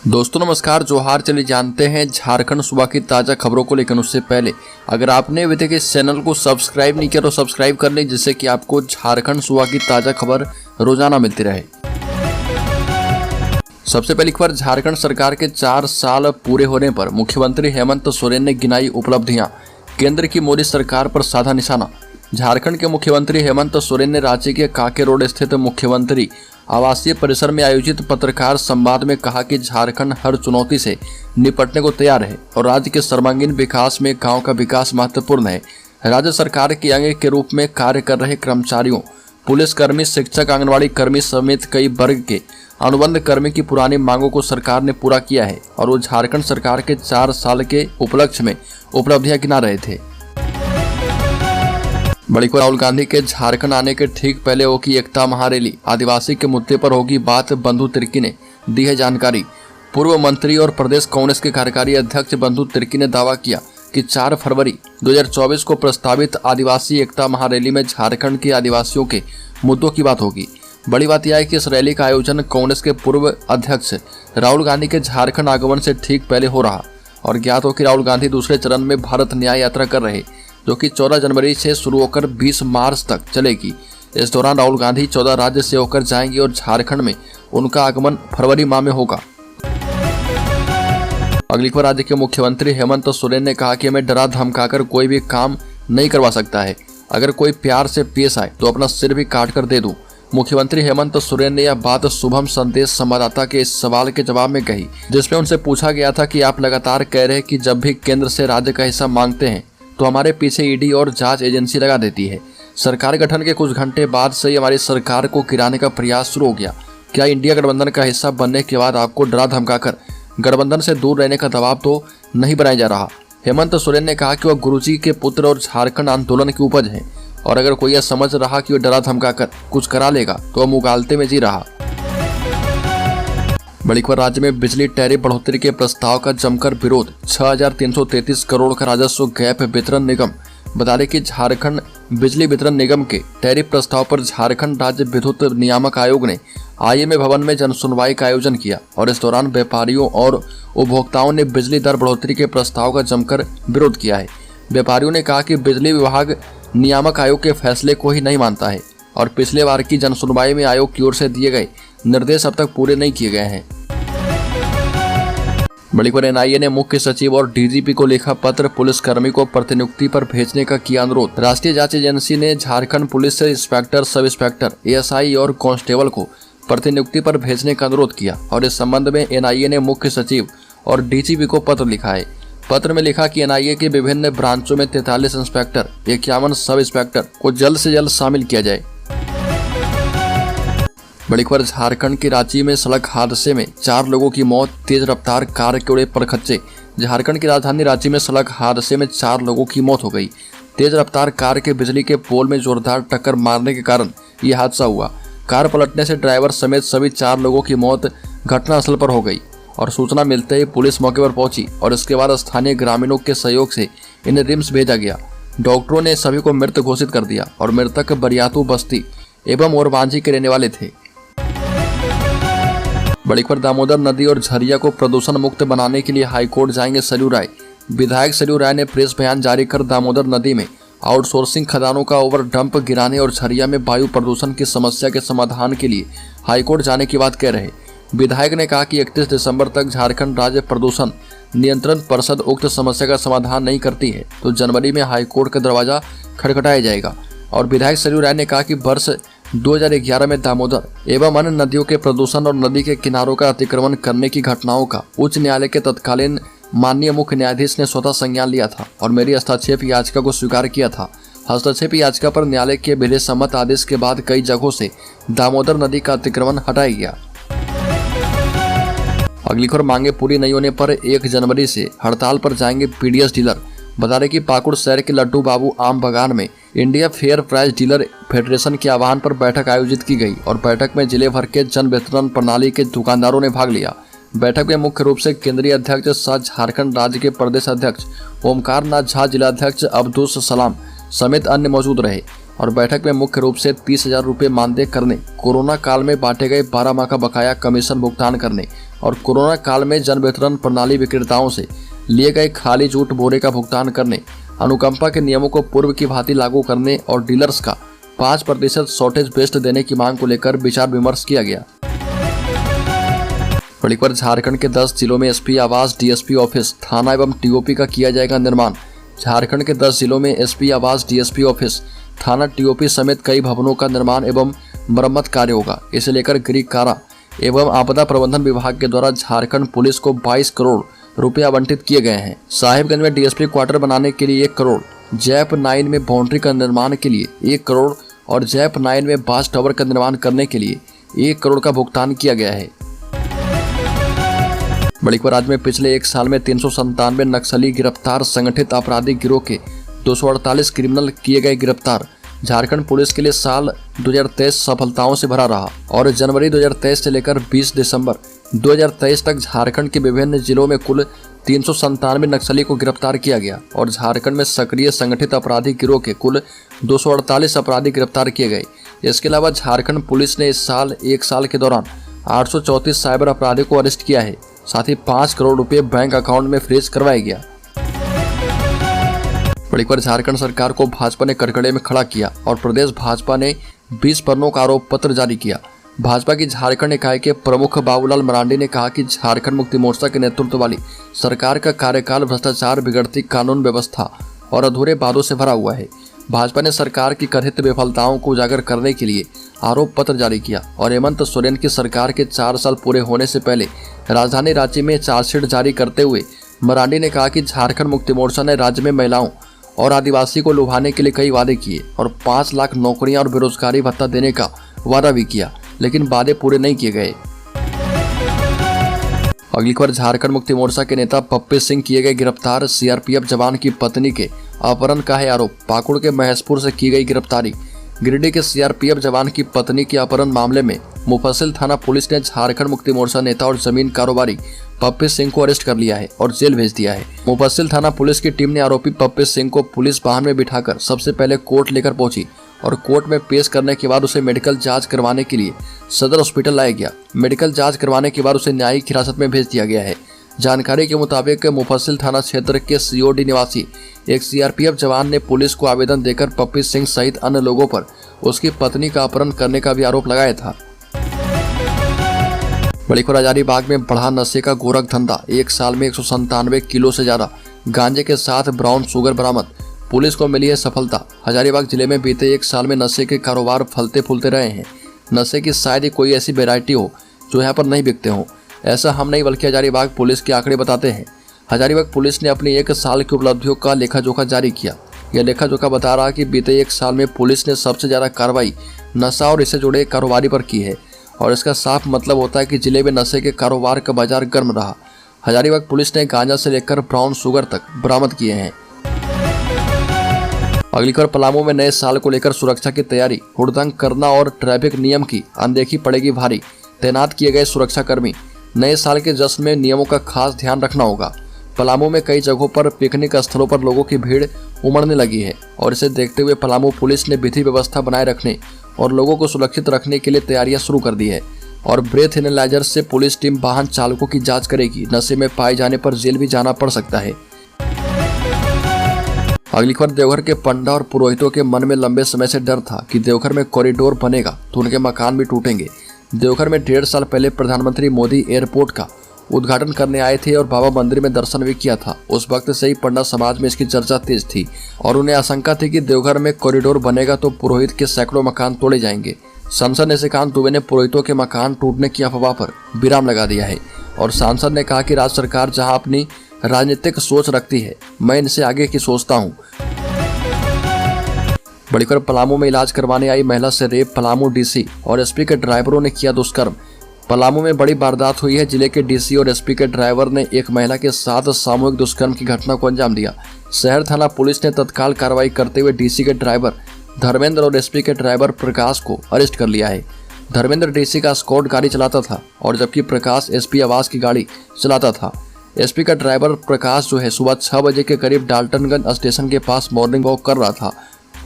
दोस्तों नमस्कार, जोहार। चलिए जानते हैं झारखंड सूबा की ताज़ा खबरों को। लेकिन उससे पहले अगर आपने अभी तक इस चैनल को सब्सक्राइब नहीं किया तो सब्सक्राइब कर लें, जिससे कि आपको झारखंड सूबा की ताज़ा खबर रोजाना मिलती रहे। सबसे पहली खबर, झारखंड सरकार के 4 साल पूरे होने पर मुख्यमंत्री हेमंत सोरेन ने गिनाई उपलब्धियां, केंद्र की मोदी सरकार पर साधा निशाना। झारखंड के मुख्यमंत्री हेमंत सोरेन ने रांची के काके रोड स्थित मुख्यमंत्री आवासीय परिसर में आयोजित पत्रकार संवाद में कहा कि झारखंड हर चुनौती से निपटने को तैयार है और राज्य के सर्वांगीण विकास में गांव का विकास महत्वपूर्ण है। राज्य सरकार के अंग के रूप में कार्य कर रहे कर्मचारियों, पुलिसकर्मी, शिक्षक, आंगनबाड़ी कर्मी समेत कई वर्ग के अनुबंध कर्मी की पुरानी मांगों को सरकार ने पूरा किया है और वो झारखंड सरकार के 4 साल के उपलक्ष्य में उपलब्धियां गिना रहे थे। बड़ी खबर, राहुल गांधी के झारखंड आने के ठीक पहले होगी एकता महारैली, आदिवासी के मुद्दे पर होगी बात, बंधु तिर्की ने दी है जानकारी। पूर्व मंत्री और प्रदेश कांग्रेस के कार्यकारी अध्यक्ष बंधु तिर्की ने दावा किया कि 4 फरवरी 2024 को प्रस्तावित आदिवासी एकता महारैली में झारखंड के आदिवासियों के मुद्दों की बात होगी। बड़ी बात यह है कि इस रैली का आयोजन कांग्रेस के पूर्व अध्यक्ष राहुल गांधी के झारखंड आगमन से ठीक पहले हो रहा और ज्ञात हो कि राहुल गांधी दूसरे चरण में भारत न्याय यात्रा कर रहे, जो कि 14 जनवरी से शुरू होकर 20 मार्च तक चलेगी। इस दौरान राहुल गांधी 14 राज्य से होकर जाएंगे और झारखंड में उनका आगमन फरवरी माह में होगा। अगली खबर, राज्य के मुख्यमंत्री हेमंत सोरेन ने कहा कि हमें डरा धमकाकर कोई भी काम नहीं करवा सकता है। अगर कोई प्यार से पेश आए तो अपना सिर भी काट कर दे दूं। मुख्यमंत्री हेमंत सोरेन ने यह बात शुभम संदेश संवाददाता के इस सवाल के जवाब में कही, जिसमें उनसे पूछा गया था कि आप लगातार कह रहे हैं कि जब भी केंद्र से राज्य का हिस्सा मांगते हैं तो हमारे पीछे ईडी और जांच एजेंसी लगा देती है। सरकार गठन के कुछ घंटे बाद से ही हमारी सरकार को गिराने का प्रयास शुरू हो गया। क्या इंडिया गठबंधन का हिस्सा बनने के बाद आपको डरा धमकाकर गठबंधन से दूर रहने का दबाव तो नहीं बनाया जा रहा? हेमंत सोरेन ने कहा कि वह गुरुजी के पुत्र और झारखंड आंदोलन की उपज है और अगर कोई यह समझ रहा कि वह डरा धमकाकर कुछ करा लेगा तो वह मुगालते में जी रहा। बड़ी खबर, राज्य में बिजली टैरिफ बढ़ोतरी के प्रस्ताव का जमकर विरोध, 6,333 करोड़ का राजस्व गैप वितरण निगम। बता दें कि झारखंड बिजली वितरण निगम के टैरिफ प्रस्ताव पर झारखंड राज्य विद्युत नियामक आयोग ने आईएमए भवन में जनसुनवाई का आयोजन किया और इस दौरान व्यापारियों और उपभोक्ताओं ने बिजली दर बढ़ोतरी के प्रस्ताव का जमकर विरोध किया है। व्यापारियों ने कहा कि बिजली विभाग नियामक आयोग के फैसले को ही नहीं मानता है और पिछले बार की जनसुनवाई में आयोग की ओर से दिए गए निर्देश अब तक पूरे नहीं किए गए हैं। बड़ी खबर, एनआईए ने मुख्य सचिव और डीजीपी को लिखा पत्र, पुलिसकर्मी को प्रतिनियुक्ति पर भेजने का किया अनुरोध। राष्ट्रीय जांच एजेंसी ने झारखंड पुलिस से इंस्पेक्टर, सब इंस्पेक्टर, एएसआई और कांस्टेबल को प्रतिनियुक्ति पर भेजने का अनुरोध किया और इस संबंध में एनआईए ने मुख्य सचिव और डीजीपी को पत्र लिखा है। पत्र में लिखा कि एनआईए के विभिन्न ब्रांचों में 43 इंस्पेक्टर, 51 सब इंस्पेक्टर को जल्द से जल्द शामिल किया जाए। बड़ी खबर, झारखंड के रांची में सड़क हादसे में 4 लोगों की मौत, तेज रफ्तार कार के उड़े परखच्चे। झारखंड की राजधानी रांची में सड़क हादसे में 4 लोगों की मौत हो गई। तेज रफ्तार कार के बिजली के पोल में जोरदार टक्कर मारने के कारण यह हादसा हुआ। कार पलटने से ड्राइवर समेत सभी 4 लोगों की मौत घटनास्थल पर हो गई और सूचना मिलते ही पुलिस मौके पर पहुंची और इसके बाद स्थानीय ग्रामीणों के सहयोग से इन्हें रिम्स भेजा गया। डॉक्टरों ने सभी को मृत घोषित कर दिया और मृतक बरियातू बस्ती एवं ओरमांझी के रहने वाले थे। बड़ी खबर, दामोदर नदी और झरिया को प्रदूषण मुक्त बनाने के लिए हाईकोर्ट जाएंगे सरयू राय। विधायक सरयू राय ने प्रेस बयान जारी कर दामोदर नदी में आउटसोर्सिंग खदानों का ओवर डंप गिराने और झरिया में वायु प्रदूषण की समस्या के समाधान के लिए हाईकोर्ट जाने की बात कह रहे। विधायक ने कहा कि 31 दिसंबर तक झारखंड राज्य प्रदूषण नियंत्रण परिषद उक्त समस्या का समाधान नहीं करती है तो जनवरी में हाईकोर्ट का दरवाजा खटखटाया जाएगा। और विधायक सरयू राय ने कहा कि वर्ष 2011 में दामोदर एवं अन्य नदियों के प्रदूषण और नदी के किनारों का अतिक्रमण करने की घटनाओं का उच्च न्यायालय के तत्कालीन माननीय मुख्य न्यायाधीश ने स्वतः संज्ञान लिया था और मेरी हस्तक्षेप याचिका को स्वीकार किया था। हस्तक्षेप याचिका पर न्यायालय के विधि सम्मत आदेश के बाद कई जगहों से दामोदर नदी का अतिक्रमण हटाया गया। अगली खबर, मांगे पूरी नहीं होने पर 1 जनवरी से हड़ताल पर जाएंगे पीडीएस डीलर। बता दें कि पाकुड़ शहर के लड्डू बाबू आम बागान में India fair price dealer federation के आह्वान पर बैठक आयोजित की गई और बैठक में जिले भर के जन वितरण प्रणाली के दुकानदारों ने भाग लिया। बैठक में मुख्य रूप से केंद्रीय अध्यक्ष सह झारखंड राज्य के प्रदेश अध्यक्ष ओमकार नाथ झा, जिला अध्यक्ष अब्दुस सलाम समेत अन्य मौजूद रहे और बैठक में मुख्य रूप से 30,000 रुपये मानदेय करने, कोरोना काल में बांटे गए 12 माह का बकाया कमीशन भुगतान करने और कोरोना काल में जन वितरण प्रणाली विक्रेताओं से लिए गए खाली जूट बोरे का भुगतान करने, अनुकंपा के नियमों को पूर्व की भांति लागू करने और डीलर्स का 5% शॉर्टेज बेस्ट देने की मांग को लेकर विचार विमर्श किया गया। बड़ी खबर, झारखंड के 10 जिलों में एसपी आवास, डीएसपी ऑफिस, थाना एवं टीओपी का किया जाएगा निर्माण। झारखंड के 10 जिलों में एसपी आवास, डीएसपी ऑफिस, थाना, टीओपी समेत कई भवनों का निर्माण एवं मरम्मत कार्य होगा। इसे लेकर गृह कारा एवं आपदा प्रबंधन विभाग के द्वारा झारखंड पुलिस को 22 करोड़ रुपए आवंटित किए गए हैं। साहिबगंज में डीएसपी क्वार्टर बनाने के लिए 1 करोड़, जैप 9 में बाउंड्री का निर्माण के लिए 1 करोड़ और जैप 9 में बास टावर का निर्माण करने के लिए 1 करोड़ का भुगतान किया गया है। बड़ी खबर, राज्य में पिछले 1 साल में 397 नक्सली गिरफ्तार, संगठित आपराधिक गिरोह के 248 क्रिमिनल किए गए गिरफ्तार। झारखंड पुलिस के लिए साल 2023 सफलताओं से भरा रहा और जनवरी 2023 से लेकर 20 दिसंबर 2023 तक झारखंड के विभिन्न जिलों में कुल 397 नक्सली को गिरफ्तार किया गया और झारखंड में सक्रिय संगठित आपराधिक गिरोह के कुल 248 अपराधी गिरफ्तार किए गए। इसके अलावा झारखंड पुलिस ने इस साल 1 साल के दौरान 834 साइबर अपराधियों को अरेस्ट किया है। साथ ही 5 करोड़ रुपए बैंक अकाउंट में फ्रीज करवाया गया। बड़ी खबर, झारखंड सरकार को भाजपा ने कटघरे में खड़ा किया और प्रदेश भाजपा ने 20 पन्नों का आरोप पत्र जारी किया। भाजपा की झारखंड इकाई के प्रमुख बाबूलाल मरांडी ने कहा कि झारखंड मुक्ति मोर्चा के नेतृत्व वाली सरकार का कार्यकाल भ्रष्टाचार, बिगड़ती कानून व्यवस्था और अधूरे वादों से भरा हुआ है। भाजपा ने सरकार की कथित विफलताओं को उजागर करने के लिए आरोप पत्र जारी किया और हेमंत सोरेन की सरकार के 4 साल पूरे होने से पहले राजधानी रांची में चार्जशीट जारी करते हुए मरांडी ने कहा कि झारखंड मुक्ति मोर्चा ने राज्य में महिलाओं और आदिवासी को लुभाने के लिए कई वादे किए और 5 लाख नौकरियां और बेरोजगारी भत्ता देने का वादा भी किया, लेकिन वादे पूरे नहीं किए गए। अगली खबर, झारखंड मुक्ति मोर्चा के नेता पप्पी सिंह किए गए गिरफ्तार, सीआरपीएफ जवान की पत्नी के अपहरण का है आरोप। पाकुड़ के महेशपुर से की गई गिरफ्तारी। गिरिडीह के सीआरपीएफ जवान की पत्नी के अपहरण मामले में मुफस्सिल थाना पुलिस ने झारखंड मुक्ति मोर्चा नेता और जमीन कारोबारी पप्पी सिंह को अरेस्ट कर लिया है और जेल भेज दिया है। मुफस्सिल थाना पुलिस की टीम ने आरोपी पप्पी सिंह को पुलिस वाहन में बिठाकर सबसे पहले कोर्ट लेकर पहुंची और कोर्ट में पेश करने के बाद उसे मेडिकल जांच करवाने के लिए सदर हॉस्पिटल लाया गया। मेडिकल जांच करवाने के बाद उसे न्यायिक हिरासत में भेज दिया गया है। जानकारी के मुताबिक मुफस्सिल थाना क्षेत्र के सीओडी निवासी एक सीआरपीएफ जवान ने पुलिस को आवेदन देकर पप्पी सिंह सहित अन्य लोगों पर उसकी पत्नी का अपहरण करने का भी आरोप लगाया था। बड़ी खबर, हजारीबाग में बढ़ा नशे का गोरख धंधा। 1 साल में 197 किलो से ज्यादा गांजे के साथ ब्राउन शुगर बरामद। पुलिस को मिली है सफलता। हजारीबाग जिले में बीते 1 साल में नशे के कारोबार फलते फूलते रहे हैं। नशे की शायद ही कोई ऐसी वेराइटी हो जो यहाँ पर नहीं बिकते हो। ऐसा हम नहीं बल्कि हजारीबाग पुलिस के आंकड़े बताते हैं। हजारीबाग पुलिस ने अपनी 1 साल की उपलब्धियों का लेखा जोखा जारी किया। यह लेखा जोखा बता रहा कि बीते 1 साल में पुलिस ने सबसे ज्यादा कार्रवाई नशा और इससे जुड़े कारोबारी पर की है और इसका साफ मतलब होता है कि जिले में नशे के कारोबार का बाजार गर्म रहा। हजारीबाग पुलिस ने गांजा से लेकर ब्राउन शुगर तक बरामद किए हैं। अगली खबर, पलामू में नए साल को लेकर सुरक्षा की तैयारी। हुड़दंग करना और ट्रैफिक नियम की अनदेखी पड़ेगी भारी। तैनात किए गए सुरक्षाकर्मी। नए साल के जश्न में नियमों का खास ध्यान रखना होगा। पलामू में कई जगहों पर पिकनिक स्थलों पर लोगों की भीड़ उमड़ने लगी है और इसे देखते हुए पलामू पुलिस ने विधि व्यवस्था बनाए रखने और लोगों को सुरक्षित रखने के लिए तैयारियां शुरू कर दी है और ब्रेथ एनालाइजर से पुलिस टीम वाहन चालकों की जांच करेगी। नशे में पाए जाने पर जेल भी जाना पड़ सकता है। अगली खबर, देवघर के पंडा और पुरोहितों के मन में लंबे समय से डर था कि देवघर में कॉरिडोर बनेगा तो उनके मकान भी टूटेंगे। देवघर में 1.5 साल पहले प्रधानमंत्री मोदी एयरपोर्ट का उद्घाटन करने आए थे और बाबा मंदिर में दर्शन भी किया था। उस वक्त से ही पंडा समाज में इसकी चर्चा तेज थी और उन्हें आशंका थी कि देवघर में कॉरिडोर बनेगा तो पुरोहित के सैकड़ों मकान तोड़े जाएंगे। सांसद निशिकांत दुबे ने पुरोहितों के मकान टूटने की अफवाह पर विराम लगा दिया है और सांसद ने कहा कि राज्य सरकार जहां अपनी राजनीतिक सोच रखती है, मैं इनसे आगे की सोचता हूं। बड़ी खबर, पलामू में इलाज करवाने आई महिला से रेप। पलामू डीसी और एसपी के ड्राइवरों ने किया दुष्कर्म। पलामू में बड़ी वारदात हुई है। जिले के डीसी और एसपी के ड्राइवर ने एक महिला के साथ सामूहिक दुष्कर्म की घटना को अंजाम दिया। शहर थाना पुलिस ने तत्काल कार्रवाई करते हुए डीसी के ड्राइवर धर्मेंद्र और एसपी के ड्राइवर प्रकाश को अरेस्ट कर लिया है। धर्मेंद्र डीसी का स्कॉट गाड़ी चलाता था और जबकि प्रकाश एसपी आवास की गाड़ी चलाता था। एसपी का ड्राइवर प्रकाश जो है सुबह 6 बजे के करीब डाल्टनगंज स्टेशन के पास मॉर्निंग वॉक कर रहा था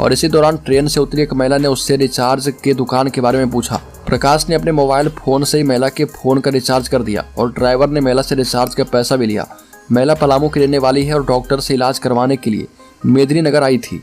और इसी दौरान ट्रेन से उतरी एक महिला ने उससे रिचार्ज के दुकान के बारे में पूछा। प्रकाश ने अपने मोबाइल फोन से ही महिला के फोन का रिचार्ज कर दिया और ड्राइवर ने महिला से रिचार्ज का पैसा भी लिया। महिला पलामू की रहने वाली है और डॉक्टर से इलाज करवाने के लिए मेदिनीनगर आई थी।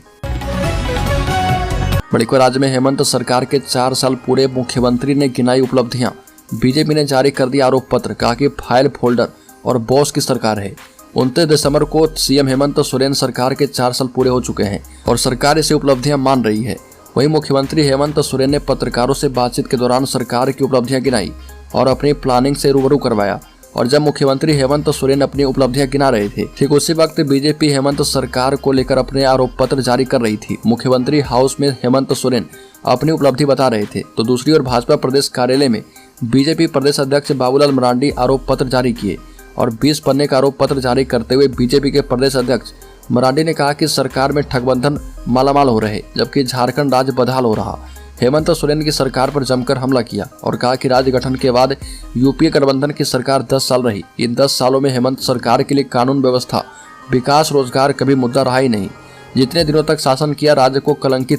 बड़ी खबर राज्य में हेमंत सरकार के 4 साल पूरे, मुख्यमंत्री ने गिनाई उपलब्धियां। बीजेपी ने जारी कर दिया आरोप पत्र, कहा कि फाइल फोल्डर और बॉस की सरकार है। 29 दिसंबर को सीएम हेमंत सोरेन सरकार के 4 साल पूरे हो चुके हैं और सरकार इसे उपलब्धियां मान रही है। वहीं मुख्यमंत्री हेमंत सोरेन ने पत्रकारों से बातचीत के दौरान सरकार की उपलब्धियां गिनाई और अपनी प्लानिंग से रूबरू करवाया। और जब मुख्यमंत्री हेमंत सोरेन अपनी उपलब्धियां गिना रहे थे, ठीक उसी वक्त बीजेपी हेमंत सरकार को लेकर अपने आरोप पत्र जारी कर रही थी। मुख्यमंत्री हाउस में हेमंत सोरेन अपनी उपलब्धि बता रहे थे, तो दूसरी ओर भाजपा प्रदेश कार्यालय में बीजेपी प्रदेश अध्यक्ष बाबूलाल मरांडी आरोप पत्र जारी किए और 20 पन्ने का आरोप पत्र जारी करते हुए बीजेपी के प्रदेश अध्यक्ष मरांडी ने कहा कि सरकार में ठगबंधन मालामाल हो रहे, जबकि झारखंड राज्य बदहाल हो रहा। हेमंत सोरेन की सरकार पर जमकर हमला किया और कहा कि राज्य गठन के बाद यूपीए गठबंधन की सरकार 10 साल रही। इन 10 सालों में हेमंत सरकार के लिए कानून व्यवस्था, विकास, रोजगार कभी मुद्दा रहा ही नहीं। जितने दिनों तक शासन किया, राज्य को कलंकित